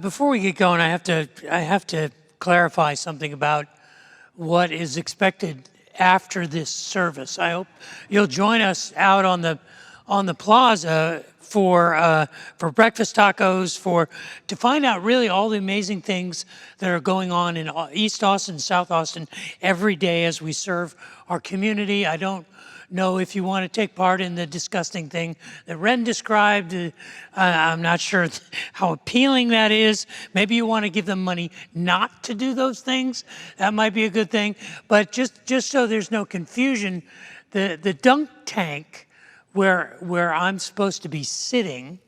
Before we get going, I have to clarify something about what is expected after this service. I hope you'll join us out on the plaza for breakfast tacos, to find out really all the amazing things that are going on in East Austin, South Austin every day as we serve our community. I don't know if you want to take part in the disgusting thing that Ren described. I'm not sure how appealing that is. Maybe you want to give them money not to do those things. That might be a good thing. But just so there's no confusion, the dunk tank where I'm supposed to be sitting,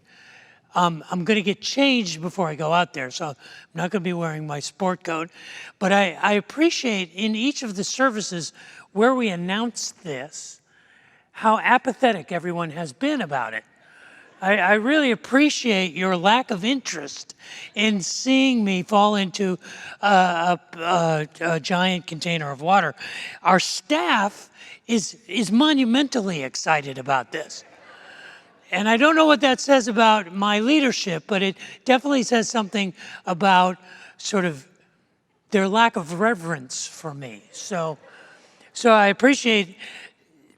I'm going to get changed before I go out there, so I'm not going to be wearing my sport coat. But I appreciate in each of the services where we announce this, how apathetic everyone has been about it. I really appreciate your lack of interest in seeing me fall into a giant container of water. Our staff is monumentally excited about this. And I don't know what that says about my leadership, but it definitely says something about sort of their lack of reverence for me. So I appreciate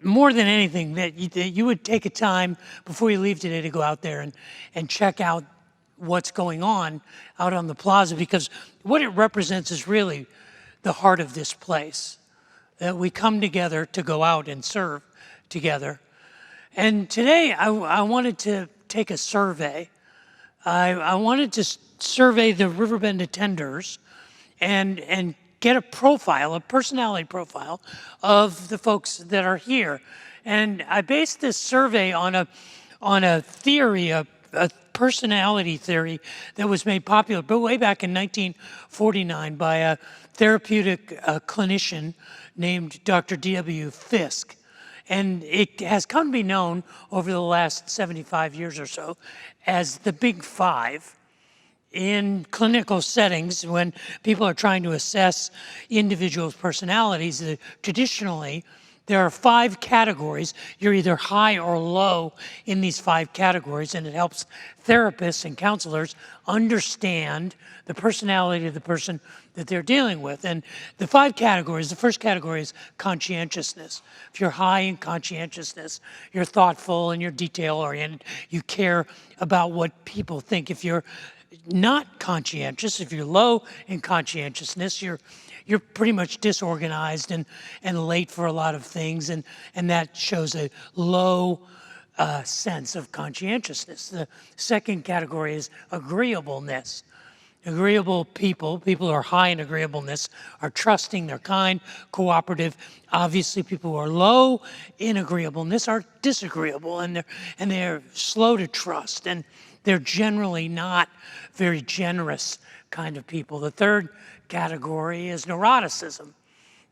more than anything that you would take a time before you leave today to go out there and check out what's going on out on the plaza, because what it represents is really the heart of this place, that we come together to go out and serve together. And today I wanted to take a survey. I wanted to survey the Riverbend attenders and get a profile, a personality profile of the folks that are here. And I based this survey on a theory, a personality theory that was made popular but way back in 1949 by a therapeutic clinician named Dr. D.W. Fisk. And it has come to be known over the last 75 years or so as the Big Five. In clinical settings, when people are trying to assess individuals' personalities, traditionally, there are 5 categories. You're either high or low in these 5 categories, and it helps therapists and counselors understand the personality of the person that they're dealing with. And the 5 categories, the first category is conscientiousness. If you're high in conscientiousness, you're thoughtful and you're detail-oriented. You care about what people think. If you're not conscientious, if you're low in conscientiousness, you're pretty much disorganized and late for a lot of things, and that shows a low sense of conscientiousness. The second category is agreeableness. Agreeable people who are high in agreeableness are trusting, they're kind, cooperative. Obviously, people who are low in agreeableness are disagreeable, and they're slow to trust, and they're generally not very generous kind of people. The third category is neuroticism.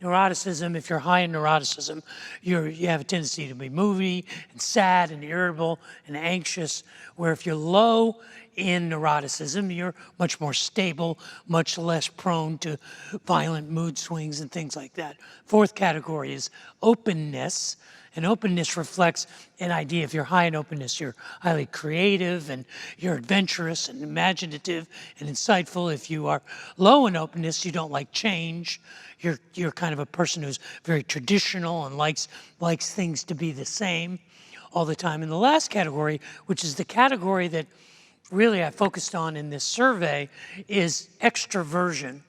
Neuroticism, if you're high in neuroticism, you have a tendency to be moody and sad and irritable and anxious, where if you're low in neuroticism, you're much more stable, much less prone to violent mood swings and things like that. Fourth category is openness. And openness reflects an idea. If you're high in openness, you're highly creative and you're adventurous and imaginative and insightful. If you are low in openness, you don't like change. You're kind of a person who's very traditional and likes things to be the same all the time. And the last category, which is the category that really I focused on in this survey, is extroversion.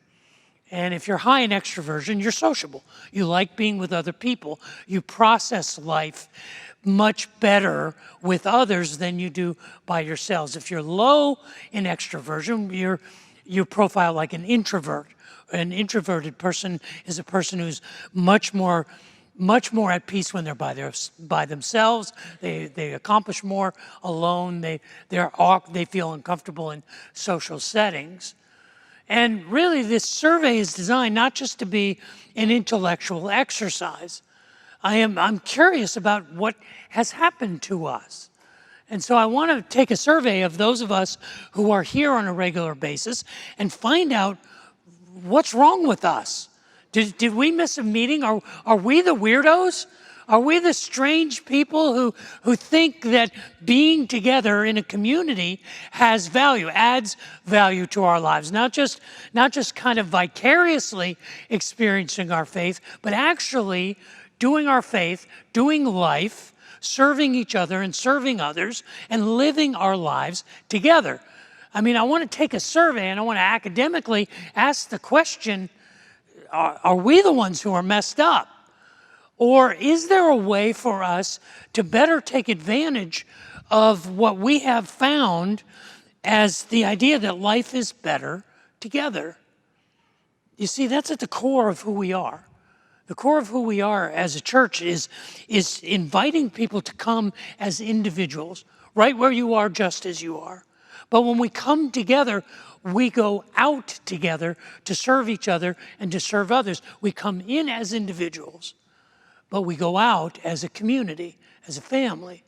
And if you're high in extroversion, you're sociable. You like being with other people. You process life much better with others than you do by yourselves. If you're low in extroversion, you profile like an introvert. An introverted person is a person who's much more at peace when they're by themselves. They accomplish more alone. They feel uncomfortable in social settings. And really, this survey is designed not just to be an intellectual exercise. I'm curious about what has happened to us. And so I want to take a survey of those of us who are here on a regular basis and find out what's wrong with us. Did we miss a meeting? Are we the weirdos? Are we the strange people who think that being together in a community has value, adds value to our lives? Not just kind of vicariously experiencing our faith, but actually doing our faith, doing life, serving each other and serving others, and living our lives together. I mean, I want to take a survey and I want to academically ask the question, are we the ones who are messed up? Or is there a way for us to better take advantage of what we have found as the idea that life is better together? You see, that's at the core of who we are. The core of who we are as a church is inviting people to come as individuals, right where you are, just as you are. But when we come together, we go out together to serve each other and to serve others. We come in as individuals, but we go out as a community, as a family.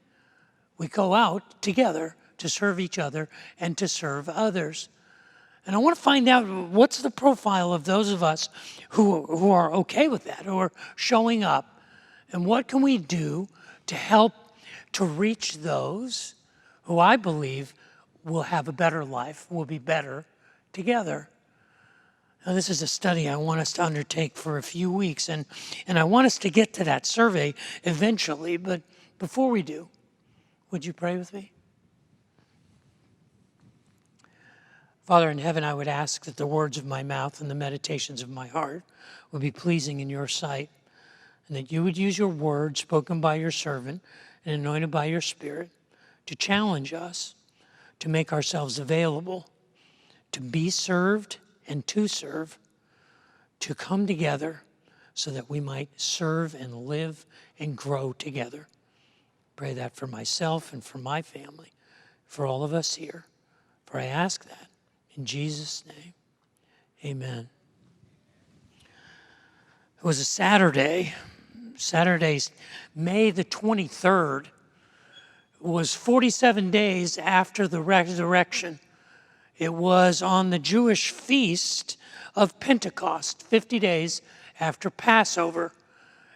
We go out together to serve each other and to serve others. And I want to find out what's the profile of those of us who are okay with that, who are showing up, and what can we do to help to reach those who I believe will have a better life, will be better together. Now, this is a study I want us to undertake for a few weeks, and I want us to get to that survey eventually, but before we do, would you pray with me? Father in heaven, I would ask that the words of my mouth and the meditations of my heart would be pleasing in your sight, and that you would use your word spoken by your servant and anointed by your Spirit to challenge us, to make ourselves available, to be served and to serve, to come together so that we might serve and live and grow together. Pray that for myself and for my family, for all of us here. For I ask that in Jesus' name, amen. It was a Saturday, May the 23rd, was 47 days after the resurrection. It was on the Jewish feast of Pentecost, 50 days after Passover.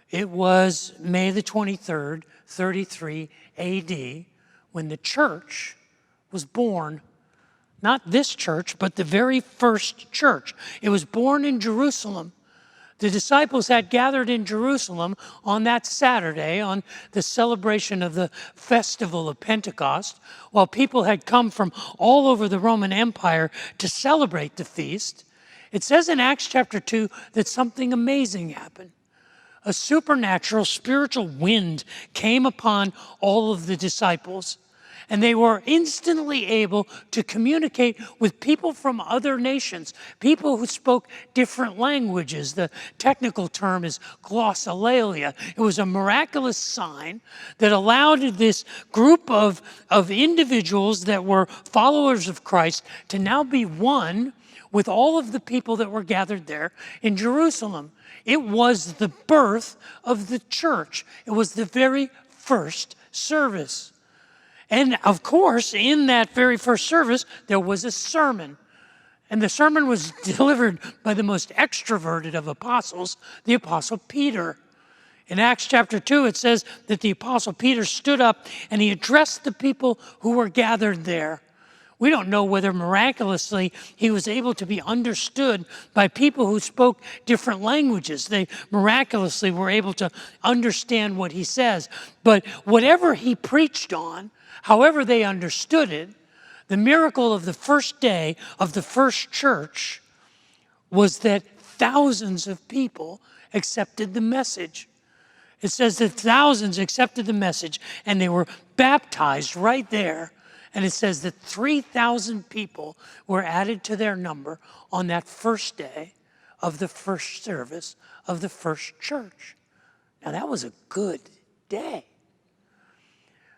It was May the 23rd, 33 AD, when the church was born. Not this church, but the very first church. It was born in Jerusalem. The disciples had gathered in Jerusalem on that Saturday, on the celebration of the festival of Pentecost, while people had come from all over the Roman Empire to celebrate the feast. It says in Acts chapter 2 that something amazing happened. A supernatural spiritual wind came upon all of the disciples, and they were instantly able to communicate with people from other nations, people who spoke different languages. The technical term is glossolalia. It was a miraculous sign that allowed this group of individuals that were followers of Christ to now be one with all of the people that were gathered there in Jerusalem. It was the birth of the church. It was the very first service. And of course, in that very first service, there was a sermon. And the sermon was delivered by the most extroverted of apostles, the Apostle Peter. In Acts chapter 2, it says that the Apostle Peter stood up and he addressed the people who were gathered there. We don't know whether miraculously he was able to be understood by people who spoke different languages. They miraculously were able to understand what he says. But whatever he preached on, however they understood it, the miracle of the first day of the first church was that thousands of people accepted the message. It says that thousands accepted the message and they were baptized right there. And it says that 3,000 people were added to their number on that first day of the first service of the first church. Now that was a good day.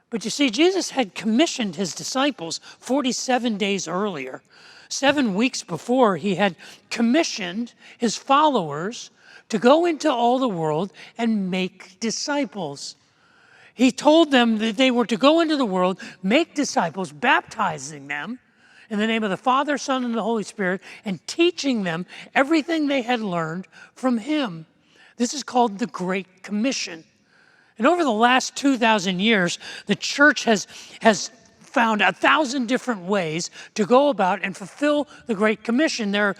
But you see, Jesus had commissioned his disciples 47 days earlier. 7 weeks before, he had commissioned his followers to go into all the world and make disciples. He told them that they were to go into the world, make disciples, baptizing them, in the name of the Father, Son, and the Holy Spirit, and teaching them everything they had learned from him. This is called the Great Commission. And over the last 2,000 years, the church has found 1,000 different ways to go about and fulfill the Great Commission. There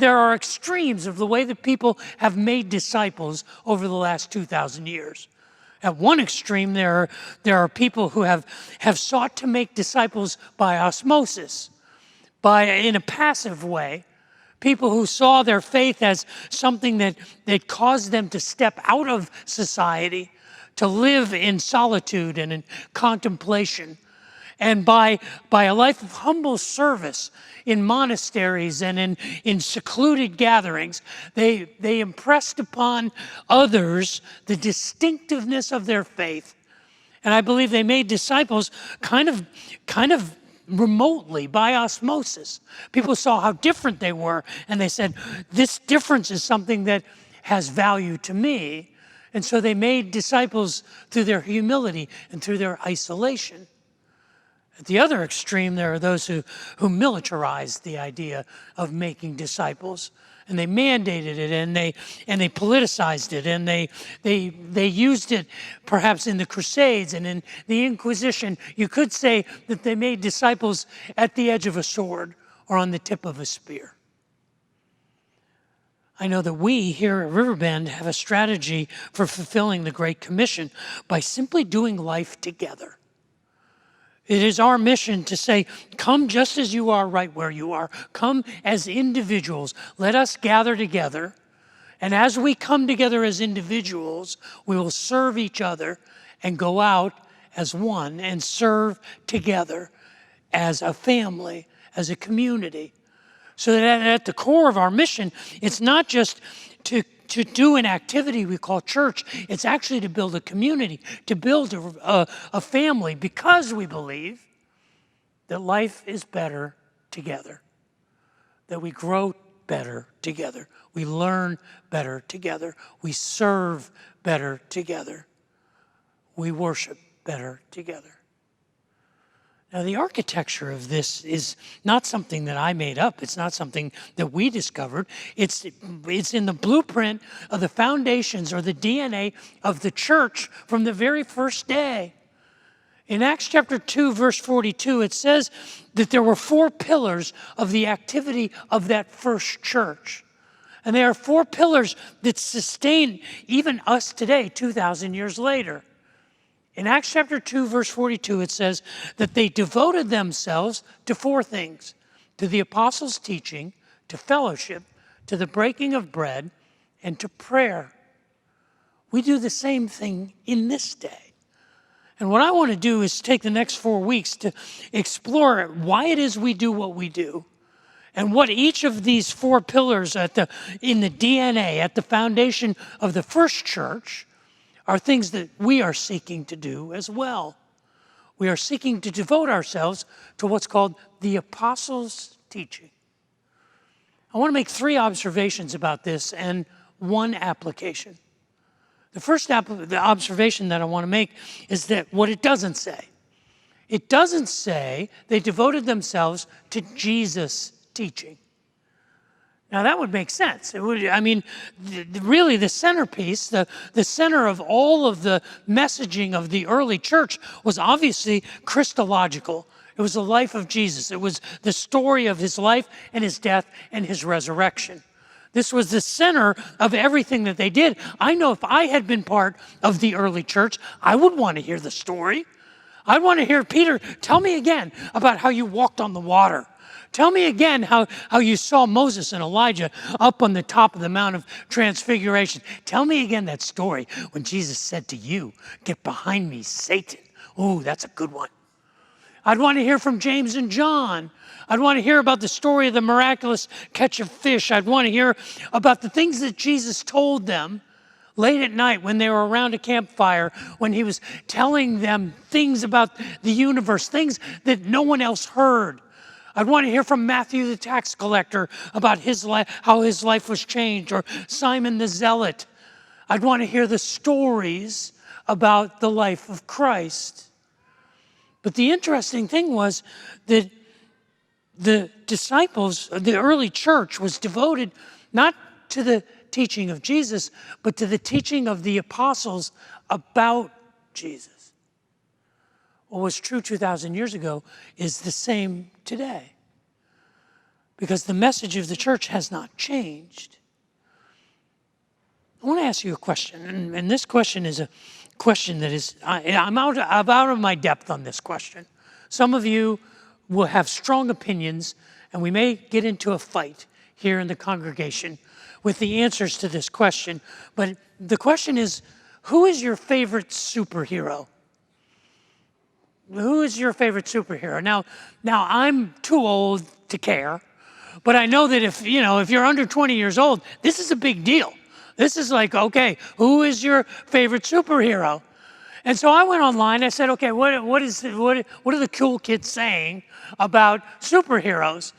are extremes of the way that people have made disciples over the last 2,000 years. At one extreme, there are people who have sought to make disciples by osmosis, in a passive way. People who saw their faith as something that caused them to step out of society, to live in solitude and in contemplation. And by a life of humble service in monasteries and in secluded gatherings, they impressed upon others the distinctiveness of their faith. And I believe they made disciples kind of remotely, by osmosis. People saw how different they were, and they said, this difference is something that has value to me. And so they made disciples through their humility and through their isolation. At the other extreme, there are those who militarized the idea of making disciples, and they mandated it, and they politicized it, and they used it perhaps in the Crusades and in the Inquisition. You could say that they made disciples at the edge of a sword or on the tip of a spear. I know that we here at Riverbend have a strategy for fulfilling the Great Commission by simply doing life together. It is our mission to say, come just as you are right where you are. Come as individuals. Let us gather together. And as we come together as individuals, we will serve each other and go out as one and serve together as a family, as a community. So that at the core of our mission, it's not just to do an activity we call church. It's actually to build a community, to build a family, because we believe that life is better together, that we grow better together, we learn better together, we serve better together, we worship better together. Now, the architecture of this is not something that I made up. It's not something that we discovered. It's in the blueprint of the foundations or the DNA of the church from the very first day. In Acts chapter 2, verse 42, it says that there were 4 pillars of the activity of that first church. And there are 4 pillars that sustain even us today, 2,000 years later. In Acts chapter 2, verse 42, it says that they devoted themselves to 4 things: to the apostles' teaching, to fellowship, to the breaking of bread, and to prayer. We do the same thing in this day. And what I want to do is take the next 4 weeks to explore why it is we do what we do, and what each of these 4 pillars in the DNA, at the foundation of the first church, are things that we are seeking to do as well. We are seeking to devote ourselves to what's called the apostles' teaching. I want to make 3 observations about this and 1 application. The first the observation that I want to make is that what it doesn't say. It doesn't say they devoted themselves to Jesus' teaching. Now, that would make sense. It would, really the centerpiece, the center of all of the messaging of the early church was obviously Christological. It was the life of Jesus. It was the story of his life and his death and his resurrection. This was the center of everything that they did. I know if I had been part of the early church, I would want to hear the story. I'd want to hear, Peter, tell me again about how you walked on the water. Tell me again how you saw Moses and Elijah up on the top of the Mount of Transfiguration. Tell me again that story when Jesus said to you, "Get behind me, Satan." Ooh, that's a good one. I'd want to hear from James and John. I'd want to hear about the story of the miraculous catch of fish. I'd want to hear about the things that Jesus told them late at night when they were around a campfire, when he was telling them things about the universe, things that no one else heard. I'd want to hear from Matthew the tax collector about his life, how his life was changed, or Simon the Zealot. I'd want to hear the stories about the life of Christ. But the interesting thing was that the disciples, the early church was devoted not to the teaching of Jesus, but to the teaching of the apostles about Jesus. What was true 2,000 years ago is the same today, because the message of the church has not changed. I want to ask you a question, and this question is a question that is, I'm out of my depth on this question. Some of you will have strong opinions, and we may get into a fight here in the congregation with the answers to this question. But the question is, who is your favorite superhero? Who is your favorite superhero? Now I'm too old to care, but I know that if you're under 20 years old, this is a big deal. This is like, okay, who is your favorite superhero? And so I went online. I said, okay, what are the cool kids saying about superheroes?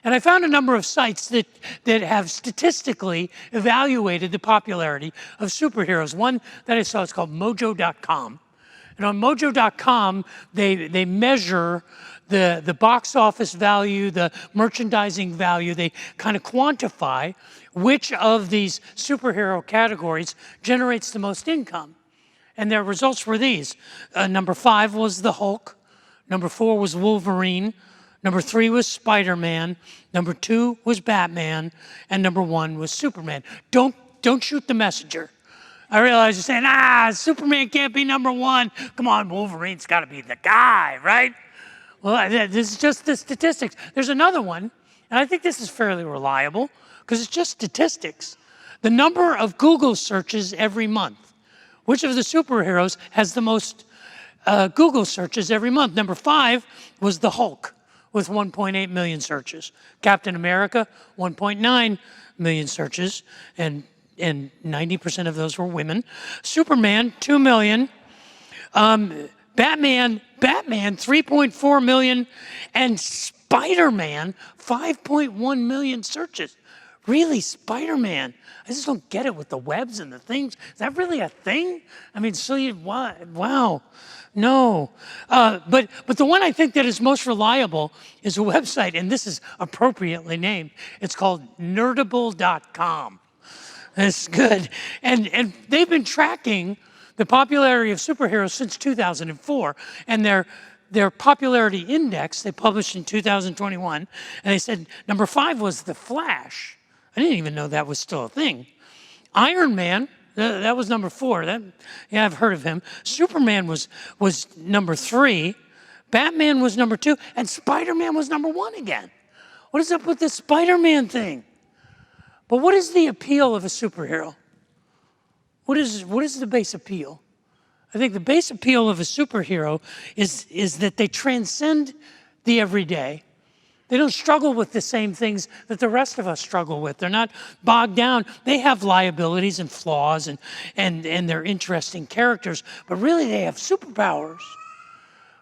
And I found a number of sites that have statistically evaluated the popularity of superheroes. One that I saw is called Mojo.com. And on Mojo.com, they measure the box office value, the merchandising value. They kind of quantify which of these superhero categories generates the most income. And their results were these. Number 5 was the Hulk. Number 4 was Wolverine. Number 3 was Spider-Man. Number 2 was Batman. And number 1 was Superman. Don't shoot the messenger. I realize you're saying, Superman can't be number 1. Come on, Wolverine's got to be the guy, right? Well, this is just the statistics. There's another one, and I think this is fairly reliable because it's just statistics. The number of Google searches every month. Which of the superheroes has the most Google searches every month? Number 5 was the Hulk with 1.8 million searches. Captain America, 1.9 million searches, and 90% of those were women. Superman, 2 million. Batman, 3.4 million. And Spider-Man, 5.1 million searches. Really, Spider-Man? I just don't get it with the webs and the things. Is that really a thing? I mean, wow, no. But the one I think that is most reliable is a website, and this is appropriately named. It's called Nerdable.com. That's good. And they've been tracking the popularity of superheroes since 2004, and their popularity index they published in 2021, and they said number 5 was The Flash. I didn't even know that was still a thing. Iron Man, that was number 4. I've heard of him. Superman was number 3. Batman was number 2. And Spider-Man was number 1 again. What is up with this Spider-Man thing? But what is the appeal of a superhero? What is the base appeal? I think the base appeal of a superhero is that they transcend the everyday. They don't struggle with the same things that the rest of us struggle with. They're not bogged down. They have liabilities and flaws and they're interesting characters, but really they have superpowers.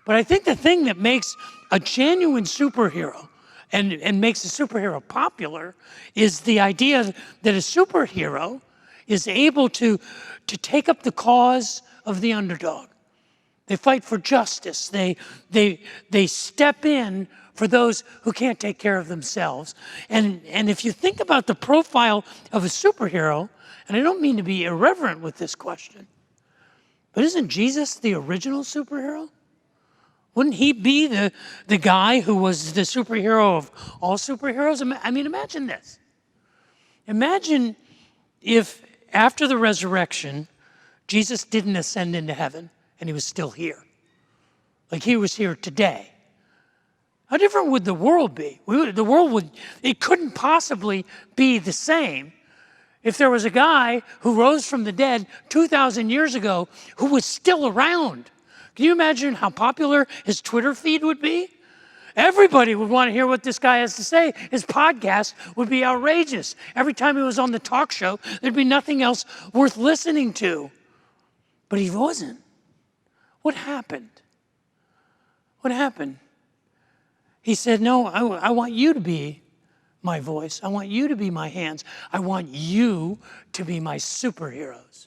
But I think the thing that makes a genuine superhero and makes a superhero popular is the idea that a superhero is able to take up the cause of the underdog. They fight for justice. They step in for those who can't take care of themselves. And if you think about the profile of a superhero, and I don't mean to be irreverent with this question, but isn't Jesus the original superhero? Wouldn't he be the guy who was the superhero of all superheroes? I mean, imagine this. Imagine if after the resurrection, Jesus didn't ascend into heaven and he was still here. Like he was here today. How different would the world be? It couldn't possibly be the same if there was a guy who rose from the dead 2,000 years ago who was still around. Can you imagine how popular his Twitter feed would be? Everybody would want to hear what this guy has to say. His podcast would be outrageous. Every time he was on the talk show, there'd be nothing else worth listening to. But he wasn't. What happened? What happened? He said, no, I want you to be my voice. I want you to be my hands. I want you to be my superheroes.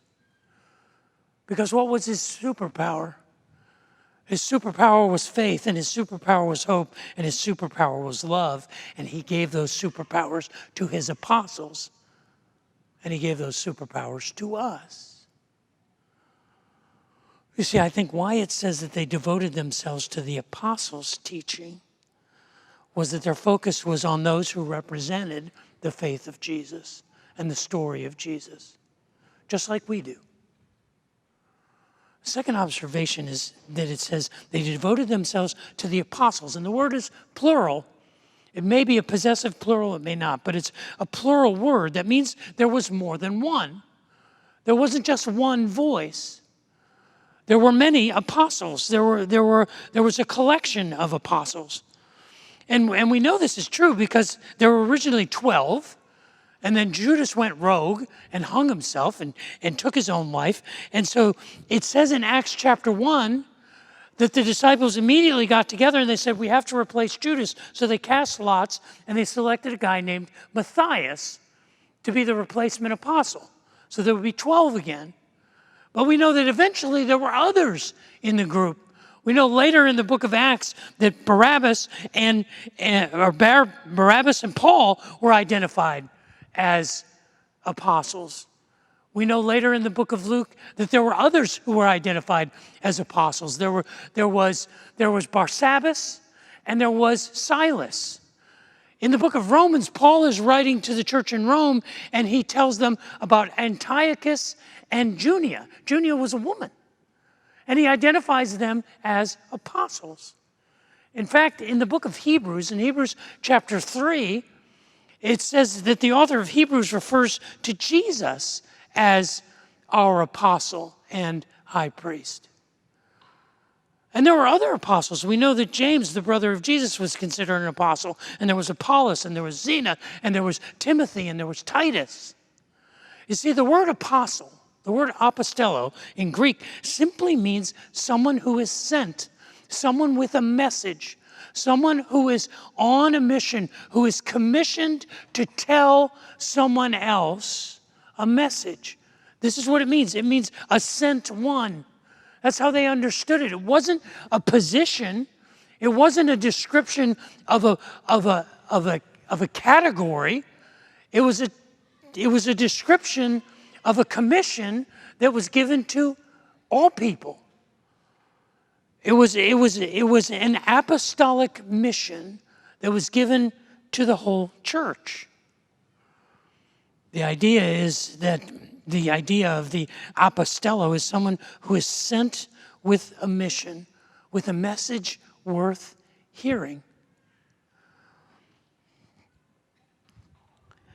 Because what was his superpower? His superpower was faith, and his superpower was hope, and his superpower was love. And he gave those superpowers to his apostles, and he gave those superpowers to us. You see, I think why it says that they devoted themselves to the apostles' teaching was that their focus was on those who represented the faith of Jesus and the story of Jesus, just like we do. The second observation is that it says they devoted themselves to the apostles, and the word is plural. It may be a possessive plural, it may not, but it's a plural word. That means there was more than one. There wasn't just one voice. There were many apostles. There was a collection of apostles. And we know this is true because there were originally 12, and then Judas went rogue and hung himself and took his own life. And so it says in Acts chapter 1 that the disciples immediately got together and they said, we have to replace Judas. So they cast lots and they selected a guy named Matthias to be the replacement apostle. So there would be 12 again. But we know that eventually there were others in the group. We know later in the book of Acts that Barabbas and Paul were identified as apostles. We know later in the book of Luke that there were others who were identified as apostles. There was Barsabbas and there was Silas. In the book of Romans, Paul is writing to the church in Rome, and he tells them about Antiochus and Junia. Junia was a woman, and he identifies them as apostles. In fact, in the book of Hebrews, in Hebrews chapter 3, it says that the author of Hebrews refers to Jesus as our apostle and high priest. And there were other apostles. We know that James, the brother of Jesus, was considered an apostle. And there was Apollos, and there was Zena, and there was Timothy, and there was Titus. You see, the word apostle, the word apostello in Greek, simply means someone who is sent, someone with a message, someone who is on a mission, who is commissioned to tell someone else a message. This is what it means. It means a sent one. That's how they understood it. It wasn't a position. It wasn't a description of a category. It was a description of a commission that was given to all people. It was an apostolic mission that was given to the whole church. The idea is that the idea of the apostello is someone who is sent with a mission, with a message worth hearing.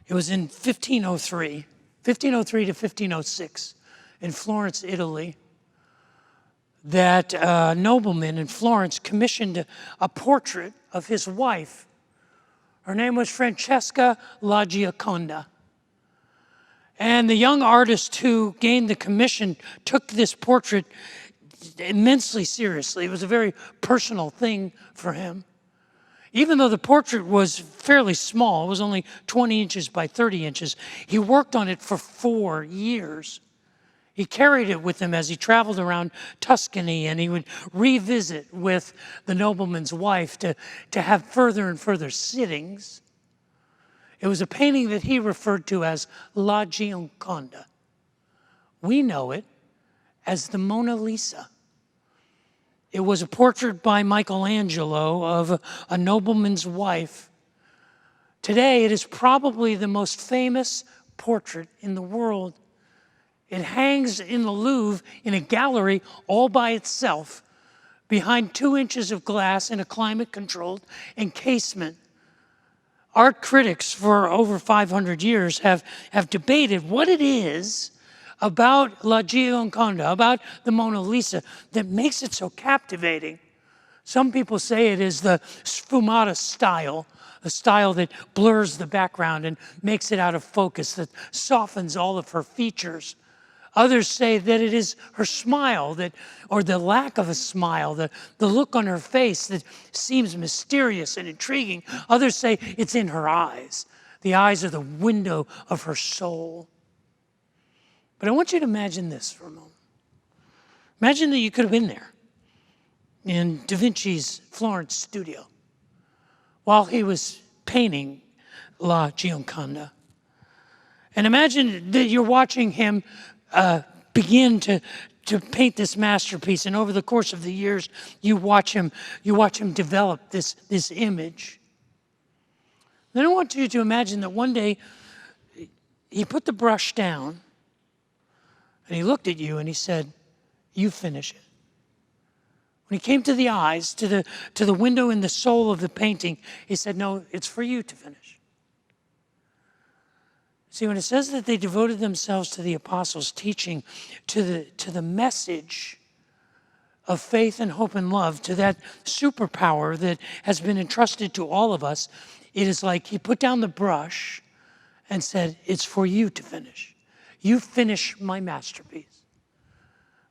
It was in 1503 to 1506 in Florence, Italy, that a nobleman in Florence commissioned a portrait of his wife. Her name was Francesca La Gioconda. And the young artist who gained the commission took this portrait immensely seriously. It was a very personal thing for him. Even though the portrait was fairly small, it was only 20 inches by 30 inches, he worked on it for 4 years. He carried it with him as he traveled around Tuscany, and he would revisit with the nobleman's wife to have further and further sittings. It was a painting that he referred to as La Gioconda. We know it as the Mona Lisa. It was a portrait by Michelangelo of a nobleman's wife. Today, it is probably the most famous portrait in the world. It hangs in the Louvre in a gallery all by itself, behind 2 inches of glass in a climate-controlled encasement. Art critics for over 500 years have debated what it is about La Gioconda, about the Mona Lisa, that makes it so captivating. Some people say it is the sfumata style, a style that blurs the background and makes it out of focus, that softens all of her features. Others say that it is her smile, or the lack of a smile, the look on her face that seems mysterious and intriguing. Others say it's in her eyes. The eyes are the window of her soul. But I want you to imagine this for a moment. Imagine that you could have been there. in Da Vinci's Florence studio while he was painting La Gioconda. And imagine that you're watching him begin to paint this masterpiece, and over the course of the years, you watch him develop this image. Then I want you to imagine that one day he put the brush down and he looked at you and he said, "You finish it." When he came to the eyes, to the window in the soul of the painting, he said, "No, it's for you to finish." See, when it says that they devoted themselves to the apostles' teaching, to the message of faith and hope and love, to that superpower that has been entrusted to all of us, it is like he put down the brush and said, "It's for you to finish. You finish my masterpiece."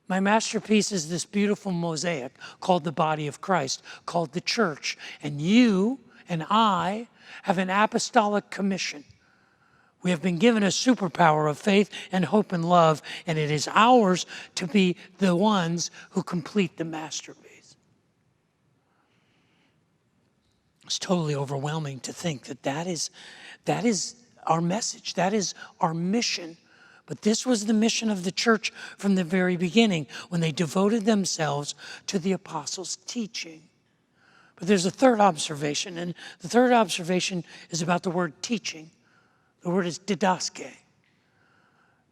My masterpiece is this beautiful mosaic called the body of Christ, called the church. And you and I have an apostolic commission. We have been given a superpower of faith and hope and love, and it is ours to be the ones who complete the masterpiece. It's totally overwhelming to think that is our message, that is our mission. But this was the mission of the church from the very beginning, when they devoted themselves to the apostles' teaching. But there's a third observation, and the third observation is about the word teaching. The word is didaske.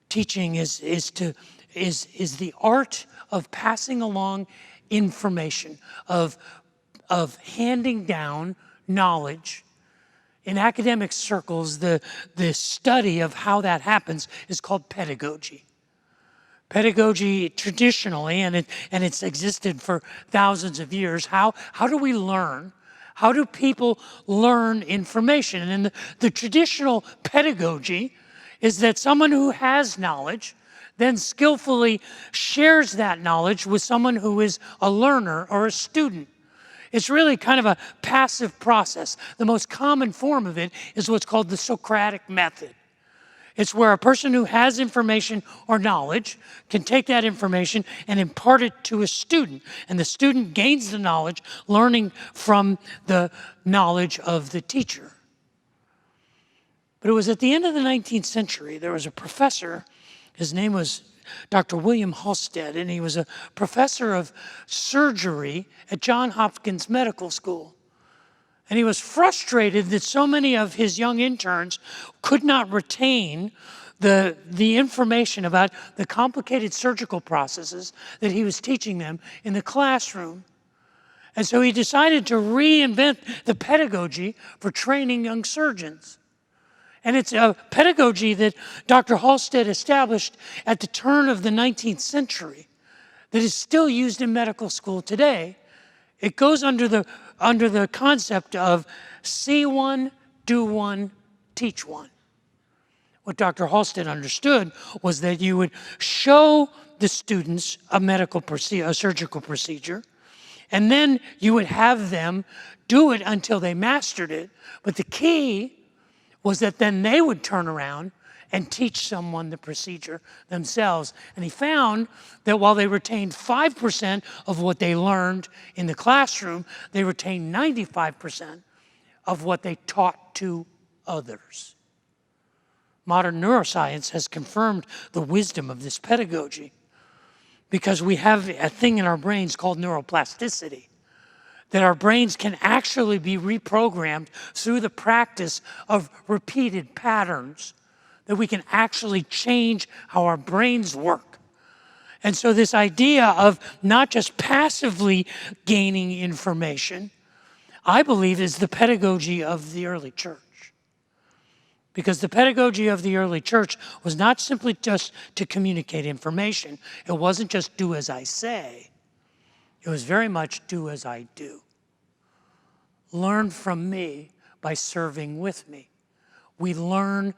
Teaching is the art of passing along information, of handing down knowledge. In academic circles, the study of how that happens is called pedagogy. Pedagogy traditionally, and it's existed for thousands of years, how do we learn? How do people learn information? And the traditional pedagogy is that someone who has knowledge then skillfully shares that knowledge with someone who is a learner or a student. It's really kind of a passive process. The most common form of it is what's called the Socratic method. It's where a person who has information or knowledge can take that information and impart it to a student. And the student gains the knowledge, learning from the knowledge of the teacher. But it was at the end of the 19th century, there was a professor, his name was Dr. William Halsted, and he was a professor of surgery at Johns Hopkins Medical School. And he was frustrated that so many of his young interns could not retain the information about the complicated surgical processes that he was teaching them in the classroom. And so he decided to reinvent the pedagogy for training young surgeons. And it's a pedagogy that Dr. Halsted established at the turn of the 19th century that is still used in medical school today. It goes under the concept of see one, do one, teach one. What Dr. Halsted understood was that you would show the students a surgical procedure, and then you would have them do it until they mastered it. But the key was that then they would turn around and teach someone the procedure themselves. And he found that while they retained 5% of what they learned in the classroom, they retained 95% of what they taught to others. Modern neuroscience has confirmed the wisdom of this pedagogy because we have a thing in our brains called neuroplasticity, that our brains can actually be reprogrammed through the practice of repeated patterns, that we can actually change how our brains work. And so this idea of not just passively gaining information, I believe is the pedagogy of the early church. Because the pedagogy of the early church was not simply just to communicate information. It wasn't just do as I say. It was very much do as I do. Learn from me by serving with me. We learn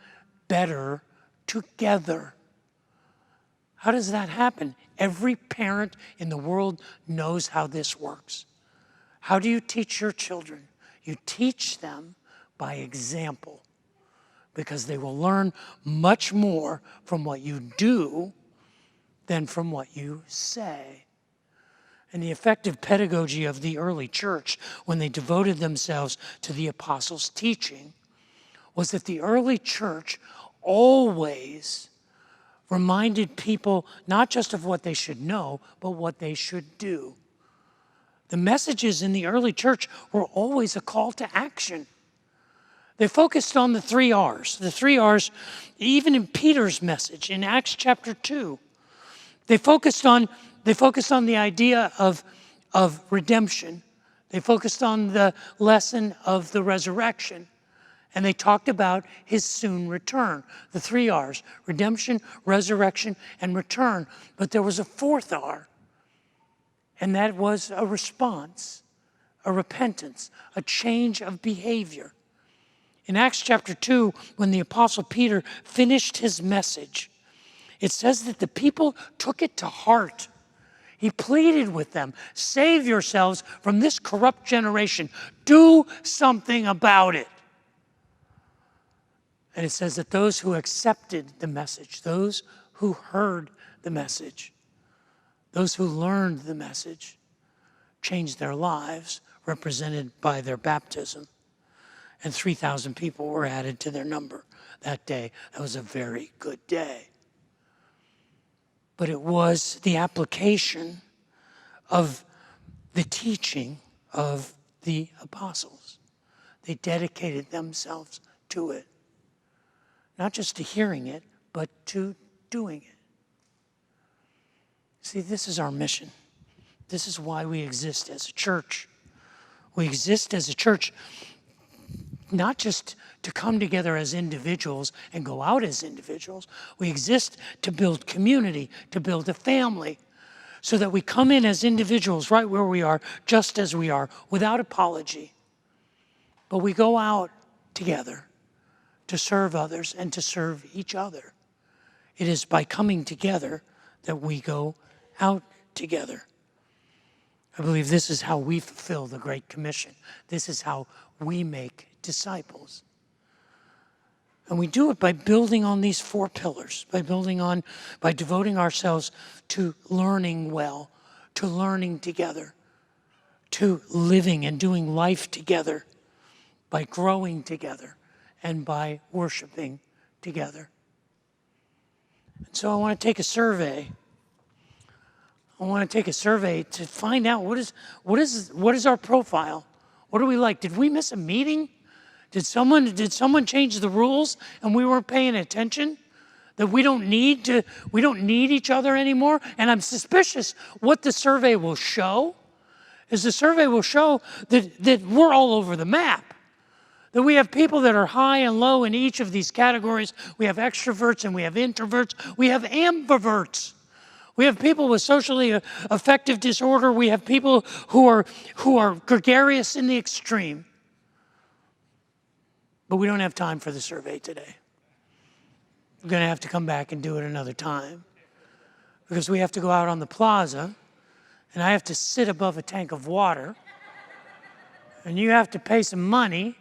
better together. How does that happen? Every parent in the world knows how this works. How do you teach your children? You teach them by example, because they will learn much more from what you do than from what you say. And the effective pedagogy of the early church, when they devoted themselves to the apostles' teaching, was that the early church always reminded people not just of what they should know, but what they should do. The messages in the early church were always a call to action. They focused on the 3 R's. The 3 R's, even in Peter's message in Acts chapter 2, they focused on the idea of redemption. They focused on the lesson of the resurrection. And they talked about his soon return. The 3 R's, redemption, resurrection, and return. But there was a 4th R, and that was a response, a repentance, a change of behavior. In Acts chapter 2, when the Apostle Peter finished his message, it says that the people took it to heart. He pleaded with them, save yourselves from this corrupt generation. Do something about it. And it says that those who accepted the message, those who heard the message, those who learned the message, changed their lives, represented by their baptism. And 3,000 people were added to their number that day. That was a very good day. But it was the application of the teaching of the apostles. They dedicated themselves to it. Not just to hearing it, but to doing it. See, this is our mission. This is why we exist as a church. We exist as a church not just to come together as individuals and go out as individuals. We exist to build community, to build a family, so that we come in as individuals right where we are, just as we are, without apology. But we go out together to serve others and to serve each other. It is by coming together that we go out together. I believe this is how we fulfill the Great Commission. This is how we make disciples. And we do it by building on these 4 pillars, by devoting ourselves to learning well, to learning together, to living and doing life together, by growing together, and by worshiping together. And so I want to take a survey. I want to take a survey to find out what is our profile? What are we like? Did we miss a meeting? Did someone change the rules and we weren't paying attention? That we don't need each other anymore? And I'm suspicious what the survey will show is the survey will show that we're all over the map. That we have people that are high and low in each of these categories. We have extroverts and we have introverts. We have ambiverts. We have people with socially affective disorder. We have people who are gregarious in the extreme. But we don't have time for the survey today. We're going to have to come back and do it another time. Because we have to go out on the plaza, and I have to sit above a tank of water, and you have to pay some money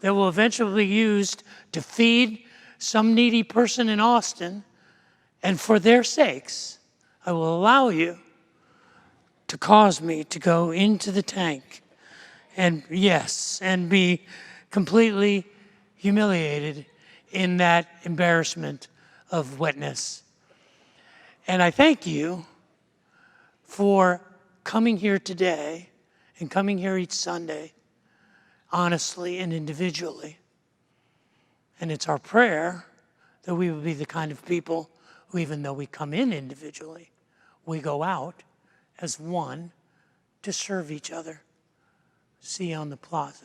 that will eventually be used to feed some needy person in Austin, and for their sakes, I will allow you to cause me to go into the tank and be completely humiliated in that embarrassment of wetness. And I thank you for coming here today and coming here each Sunday, honestly and individually. And it's our prayer that we will be the kind of people who, even though we come in individually, we go out as one to serve each other. See you on the plaza.